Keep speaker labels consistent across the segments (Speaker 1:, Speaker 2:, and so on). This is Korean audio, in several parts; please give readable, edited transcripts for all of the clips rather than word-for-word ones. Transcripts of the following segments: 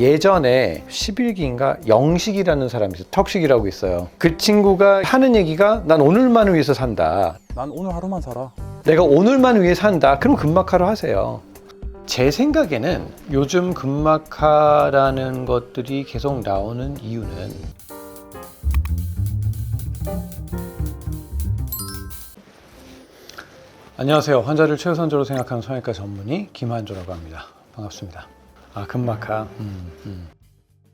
Speaker 1: 예전에 11기인가 영식이라는 사람이 있어요. 턱식이라고 있어요. 그 친구가 하는 얘기가 난 오늘만을 위해서 산다.
Speaker 2: 난 오늘 하루만 살아.
Speaker 1: 내가 오늘만 위해 산다. 그럼 금막하러 하세요. 제 생각에는 요즘 금막하라는 것들이 계속 나오는 이유는 안녕하세요. 환자를 최우선적으로 생각하는 성형외과 전문의 김한조라고 합니다. 반갑습니다. 금막하.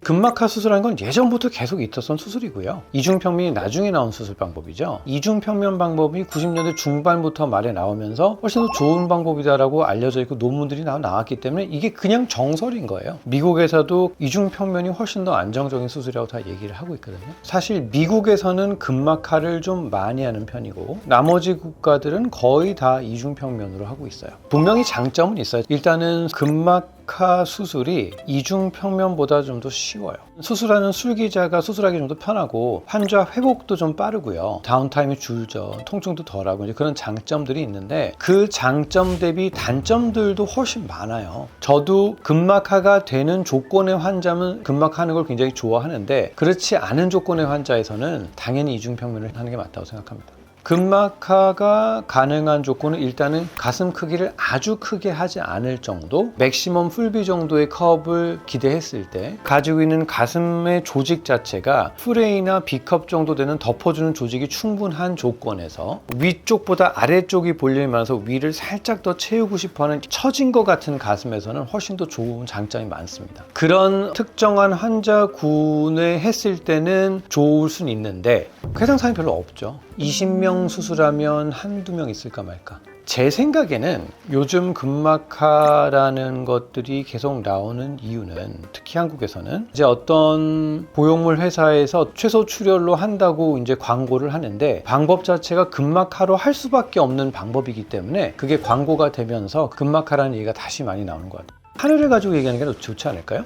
Speaker 1: 금막하 수술하는 건 예전부터 계속 있었던 수술이고요. 이중평면이 나중에 나온 수술 방법이죠. 이중평면 방법이 90년대 중반부터 말에 나오면서 훨씬 더 좋은 방법이다라고 알려져 있고 논문들이 나왔기 때문에 이게 그냥 정설인 거예요. 미국에서도 이중평면이 훨씬 더 안정적인 수술이라고 다 얘기를 하고 있거든요. 사실 미국에서는 금막하를 좀 많이 하는 편이고 나머지 국가들은 거의 다 이중평면으로 하고 있어요. 분명히 장점은 있어요. 일단은 금막하 수술이 이중평면보다 좀 더 쉬워요. 수술하는 술기자가 수술하기 좀 더 편하고 환자 회복도 좀 빠르고요. 다운타임이 줄죠. 통증도 덜하고 이제 그런 장점들이 있는데 그 장점 대비 단점들도 훨씬 많아요. 저도 금막하가 되는 조건의 환자는 금막하는 걸 굉장히 좋아하는데 그렇지 않은 조건의 환자에서는 당연히 이중평면을 하는 게 맞다고 생각합니다. 금막하가 가능한 조건은 일단은 가슴 크기를 아주 크게 하지 않을 정도, 맥시멈 풀비 정도의 컵을 기대했을 때 가지고 있는 가슴의 조직 자체가 풀A나 B컵 정도 되는 덮어주는 조직이 충분한 조건에서 위쪽보다 아래쪽이 볼륨이 많아서 위를 살짝 더 채우고 싶어하는 처진 것 같은 가슴에서는 훨씬 더 좋은 장점이 많습니다. 그런 특정한 환자군에 했을 때는 좋을 수는 있는데 해당사항이 별로 없죠. 20명 수술하면 한두 명 있을까 말까. 제 생각에는 요즘 금막하라는 것들이 계속 나오는 이유는 특히 한국에서는 이제 어떤 보형물 회사에서 최소 출혈로 한다고 이제 광고를 하는데 방법 자체가 금막하로 할 수밖에 없는 방법이기 때문에 그게 광고가 되면서 금막하라는 얘기가 다시 많이 나오는 것 같아요. 하늘을 가지고 얘기하는 게 더 좋지 않을까요?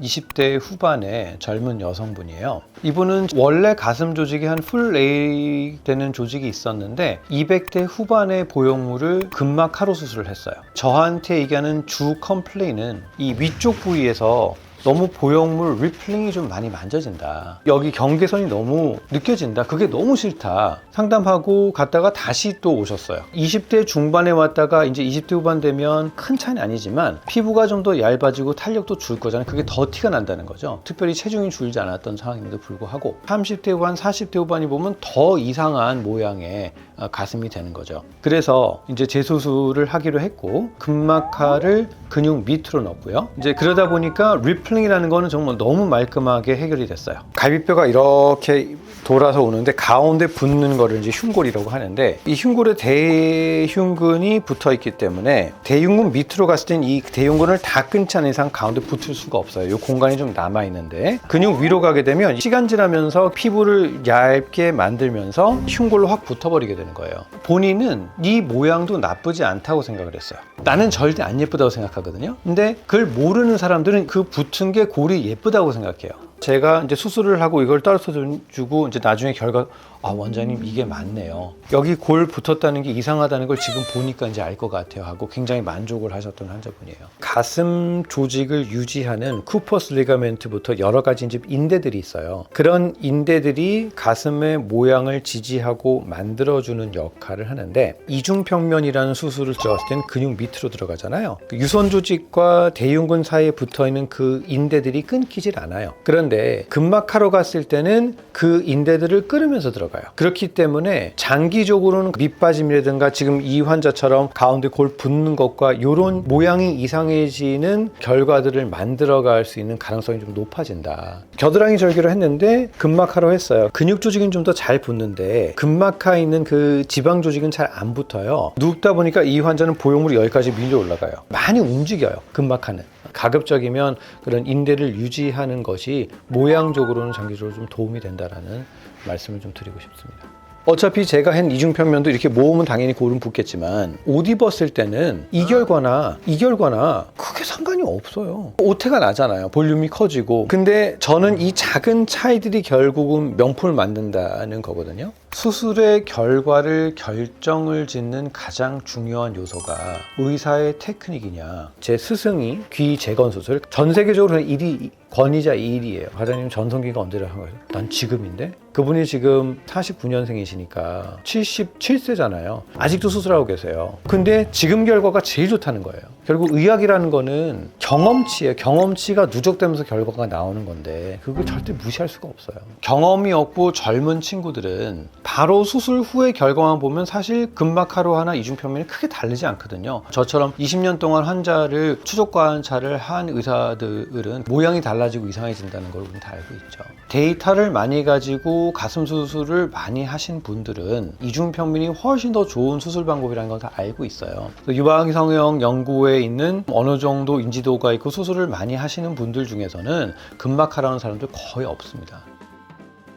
Speaker 1: 20대 후반의 젊은 여성분이에요. 이분은 원래 가슴 조직이 한 풀 A 되는 조직이 있었는데 200대 후반의 보형물을 금막하로 수술을 했어요. 저한테 얘기하는 주 컴플레인은 이 위쪽 부위에서 너무 보형물 리플링이 좀 많이 만져진다. 여기 경계선이 너무 느껴진다. 그게 너무 싫다. 상담하고 갔다가 다시 또 오셨어요. 20대 중반에 왔다가 이제 20대 후반 되면 큰 차이는 아니지만 피부가 좀 더 얇아지고 탄력도 줄 거잖아요. 그게 더 티가 난다는 거죠. 특별히 체중이 줄지 않았던 상황임에도 불구하고 30대 후반, 40대 후반이 보면 더 이상한 모양의 가슴이 되는 거죠. 그래서 이제 재수술을 하기로 했고 금막하를 근육 밑으로 넣고요. 이제 그러다 보니까 리플링이라는 거는 정말 너무 말끔하게 해결이 됐어요. 갈비뼈가 이렇게 돌아서 오는데 가운데 붙는 거를 이제 흉골이라고 하는데 이 흉골에 대흉근이 붙어 있기 때문에 대흉근 밑으로 갔을 땐 이 대흉근을 다 끊지 않은 이상 가운데 붙을 수가 없어요. 이 공간이 좀 남아 있는데 근육 위로 가게 되면 시간 지나면서 피부를 얇게 만들면서 흉골로 확 붙어버리게 되는 거예요. 본인은 이 모양도 나쁘지 않다고 생각을 했어요. 나는 절대 안 예쁘다고 생각하거든요. 근데 그걸 모르는 사람들은 그 붙은 게 골이 예쁘다고 생각해요. 제가 이제 수술을 하고 이걸 떨어뜨려주고 이제 나중에 결과 원장님 이게 맞네요. 여기 골 붙었다는 게 이상하다는 걸 지금 보니까 이제 알 것 같아요 하고 굉장히 만족을 하셨던 환자분이에요. 가슴 조직을 유지하는 쿠퍼스 리가멘트부터 여러 가지 이제 인대들이 있어요. 그런 인대들이 가슴의 모양을 지지하고 만들어주는 역할을 하는데 이중평면이라는 수술을 들어갔을 때는 근육 밑으로 들어가잖아요. 유선 조직과 대흉근 사이에 붙어있는 그 인대들이 끊기질 않아요. 그런데 금막하러 갔을 때는 그 인대들을 끊으면서 들어가요. 그렇기 때문에 장기적으로는 밑빠짐이라든가 지금 이 환자처럼 가운데 골 붙는 것과 이런 모양이 이상해지는 결과들을 만들어갈 수 있는 가능성이 좀 높아진다. 겨드랑이 절개를 했는데 금막하러 했어요. 근육 조직은 좀 더 잘 붙는데 금막하에 있는 그 지방 조직은 잘 안 붙어요. 눕다 보니까 이 환자는 보형물이 여기까지 밀려 올라가요. 많이 움직여요. 금막하는. 가급적이면 그런 인대를 유지하는 것이 모양적으로는 장기적으로 좀 도움이 된다라는 말씀을 좀 드리고 싶습니다. 어차피 제가 한 이중편면도 이렇게 모으면 당연히 고름 붙겠지만 옷 입었을 때는 이 결과나 크게 상관이 없어요. 오태가 나잖아요. 볼륨이 커지고. 근데 저는 이 작은 차이들이 결국은 명품을 만든다는 거거든요. 수술의 결과를 결정을 짓는 가장 중요한 요소가 의사의 테크닉이냐. 제 스승이 귀 재건 수술, 전 세계적으로 1위, 권위자 2일이에요. 과장님 전성기가 언제라 한 거예요? 난 지금인데? 그분이 지금 49년생이시니까 77세잖아요. 아직도 수술하고 계세요. 근데 지금 결과가 제일 좋다는 거예요. 결국 의학이라는 거는 경험치예요. 경험치가 누적되면서 결과가 나오는 건데 그걸 절대 무시할 수가 없어요. 경험이 없고 젊은 친구들은 바로 수술 후의 결과만 보면 사실 근막하로 하나 이중편면이 크게 다르지 않거든요. 저처럼 20년 동안 환자를 추적 관찰을 한 의사들은 모양이 달라지고 이상해진다는 걸 우리는 다 알고 있죠. 데이터를 많이 가지고 가슴 수술을 많이 하신 분들은 이중편면이 훨씬 더 좋은 수술 방법이라는 걸 다 알고 있어요. 유방기 성형 연구에 있는 어느 정도 인지도가 있고 수술을 많이 하시는 분들 중에서는 근막하라는 사람들 거의 없습니다.